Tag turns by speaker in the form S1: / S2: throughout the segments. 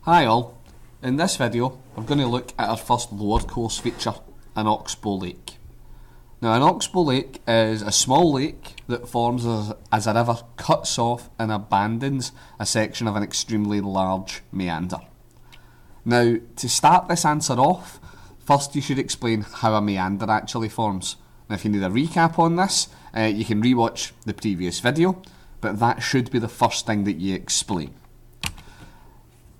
S1: Hi all, in this video we're going to look at our first lower course feature, an oxbow lake. Now an oxbow lake is a small lake that forms as a river cuts off and abandons a section of an extremely large meander. Now to start this answer off, first you should explain how a meander actually forms. Now if you need a recap on this, you can rewatch the previous video, but that should be the first thing that you explain.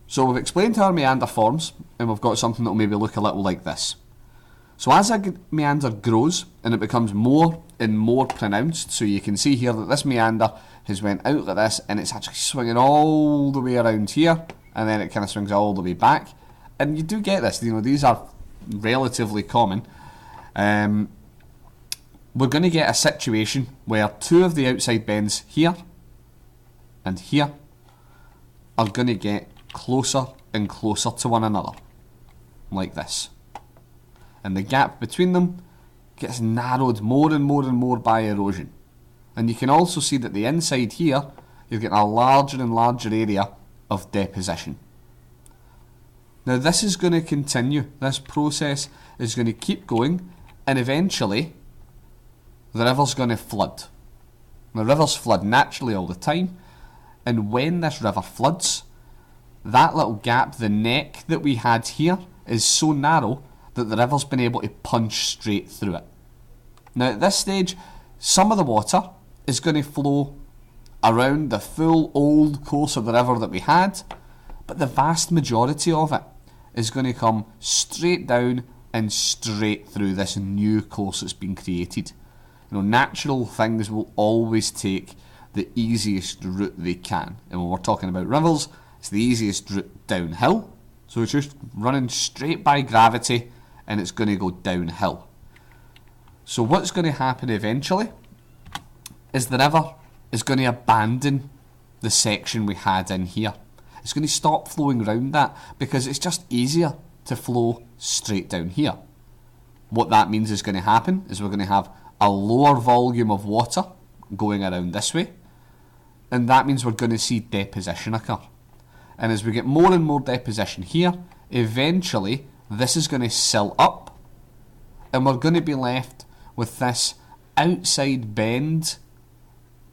S1: So we've explained how our meander forms, and we've got something that will maybe look a little like this. So as a meander grows, and it becomes more and more pronounced, so you can see here that this meander has went out like this, and it's actually swinging all the way around here, and then it kind of swings all the way back. And you do get this, these are relatively common. We're going to get a situation where two of the outside bends here and here are going to get closer and closer to one another, like this. And the gap between them gets narrowed more and more and more by erosion. And you can also see that the inside here, you're getting a larger and larger area of deposition. Now this is going to continue. This process is going to keep going, and eventually the river's going to flood. Now rivers flood naturally all the time, and when this river floods, that little gap, the neck that we had here, is so narrow that the river's been able to punch straight through it. Now at this stage, some of the water is going to flow around the full old course of the river that we had, but the vast majority of it is going to come straight down and straight through this new course that's been created. Natural things will always take the easiest route they can, and when we're talking about rivers, it's the easiest route downhill, so it's just running straight by gravity and it's going to go downhill. So what's going to happen eventually is the river is going to abandon the section we had in here. It's going to stop flowing around that because it's just easier to flow straight down here. What that means is going to happen is we're going to have a lower volume of water going around this way, and that means we're going to see deposition occur. And as we get more and more deposition here, eventually this is going to sill up, and we're going to be left with this outside bend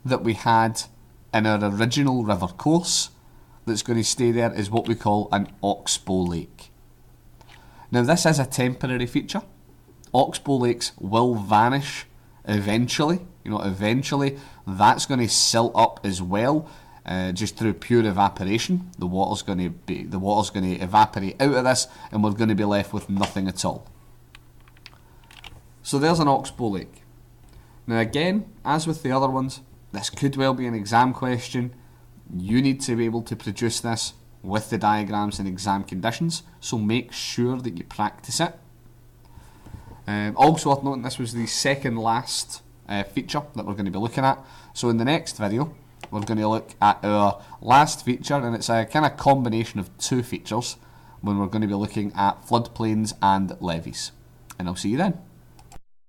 S1: that we had in our original river course that's going to stay there is what we call an oxbow lake. Now this is a temporary feature. Oxbow lakes will vanish eventually. Eventually that's going to sill up as well. Just through pure evaporation, the water's going to evaporate out of this, and we're going to be left with nothing at all. So there's an oxbow lake. Now again, as with the other ones, this could well be an exam question. You need to be able to produce this with the diagrams in exam conditions, so make sure that you practice it. Also worth noting, this was the second last feature that we're going to be looking at. So in the next video, we're going to look at our last feature, and it's a kind of combination of two features when we're going to be looking at floodplains and levees. And I'll see you then.